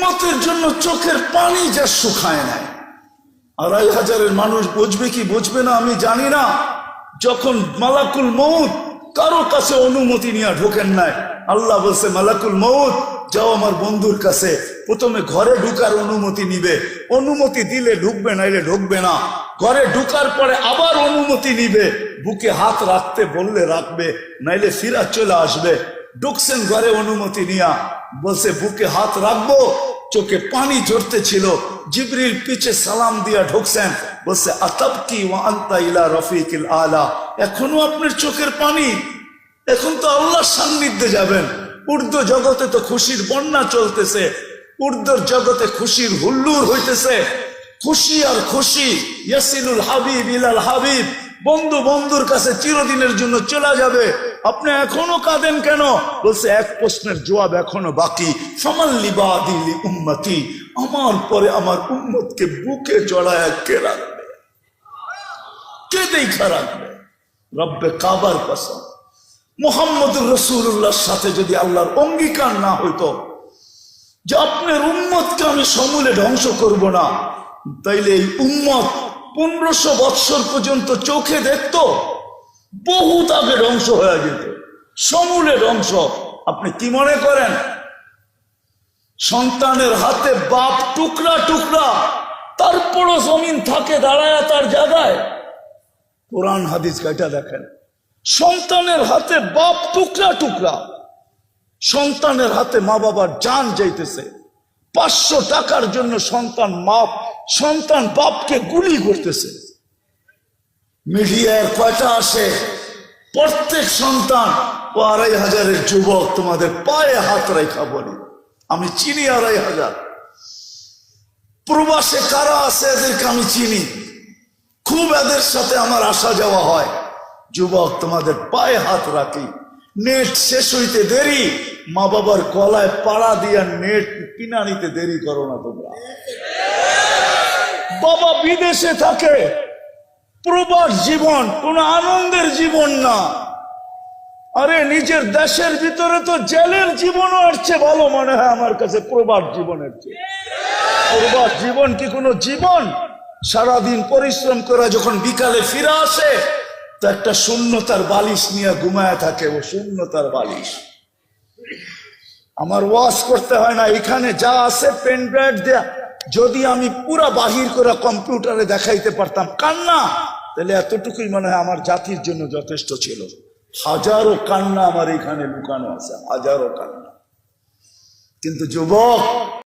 উম্মতের জন্য চোখের পানি যা শুকায় নাই। ২৫০০ মানুষ বুঝবে কি বুঝবে না আমি জানি না। যখন মালাকুল মউত কারো কাছে অনুমতি নিয়ে ঢোকেন নাই, আল্লাহ বলছে মালাকুল মউত যাও আমার বন্ধুর কাছে, প্রথমে ঘরে ঢুকার অনুমতি নিবে, অনুমতি দিলে ঢুকবে নাইলে ঢুকবে না। ঘরে ঢুকার পরে আবার অনুমতি নিবে, বুকে হাত রাখতে বললে রাখবে, নাইলে ফিরা চলে আসবে। ঢুকছেন ঘরে অনুমতি নিয়া, বলছে বুকে হাত রাখবো, চোখে পানি ঝরতে ছিল। জিবরিল পিছে সালাম দিয়া ঢুকছেন, বলছে আতাবকি ওয়া আনতা ইলা রফিকিল আলা, এখনো আপনার চোখের পানি? এখন তো আল্লাহর সান্নিধ্যে যাবেন। উর্দু জগতে তো খুশির বন্যা চলতেছে, উর্দুর জগতে খুশির হুল্লুর হইতেছে। খুশি আর খুশি, ইয়াসিলুল হাবিব ইলাল হাবিব, বন্ধু বন্ধুর কাছে চিরদিনের জন্য চলে যাবে। আপনি এখনো কাঁদেন কেন? বলছে এক প্রশ্নের জবাব এখনো বাকি। ফামাল্লি বাদি লি উম্মতি, আমার পরে আমার উম্মতকে বুকে জড়ায় কে রাখবে, কে দেখা রাখবে? রব্বে কাবার কসম, মুহাম্মদুর রাসূলুল্লাহর সাথে যদি আল্লাহর অঙ্গীকার না হইতো যে আপনার উম্মতকে আমি সমূলে ধ্বংস করব না, তাইলে এই উম্মত 1500 বৎসর পর্যন্ত চোখে দেখতো, বহুত আগে ধ্বংস হয়ে যেত, সমূলে ধ্বংস। আপনি কি মনে করেন সন্তানের হাতে বাপ টুকরা টুকরা, তারপরও জমিন থাকে দাঁড়ায় তার জায়গায়? কোরআন হাদিস কাইটা দেখেন, সন্তানের হাতে বাপ টুকরা টুকরা, সন্তানের হাতে মা বাবার জান যাইতেছে। 500 টাকার জন্য সন্তান বাপকে গুলি করতেছে। মিডিয়ার কয়টা আসে, প্রত্যেক সন্তান ও ২৫০০ যুবক তোমাদের পায়ে হাত রেখা বলি, আমি চিনি ২৫০০। প্রবাসে কারা আছে এদেরকে আমি চিনি, খুব এদের সাথে আমার আসা যাওয়া হয়। যুবক তোমাদের পায়ে হাত রাখি, নেট শেষ হইতে দেরি, মা বাবার গলায় পাড়া দিয়া নেট কিনা নিতে দেরি করো না তোমরা। বাবা বিদেশে থাকে, প্রবাস জীবন কোন আনন্দের জীবন না। আরে নিজের দেশের ভিতরে তো জেলের জীবনও আসছে ভালো মনে হয় আমার কাছে প্রবাস জীবনের চেয়ে। প্রবাস জীবন কি কোনো জীবন? সারাদিন পরিশ্রম করে যখন বিকালে ফিরে আসে তো একটা শূন্যতার বালিশ নিয়ে ঘুমায় থাকে, ও শূন্যতার বালিশ। আমার ওয়াশ করতে হয় না, এখানে যা আছে পেন ড্রাইভ দেয়া, যদি আমি পুরা বাহির করে কম্পিউটারে দেখাইতে পারতাম কান্না, তাহলে এতটুকুই মনে হয় আমার জাতির জন্য যথেষ্ট ছিল। হাজারো কান্না আমার এখানে লুকানো আছে, হাজারো কান্না। কিন্তু যুবক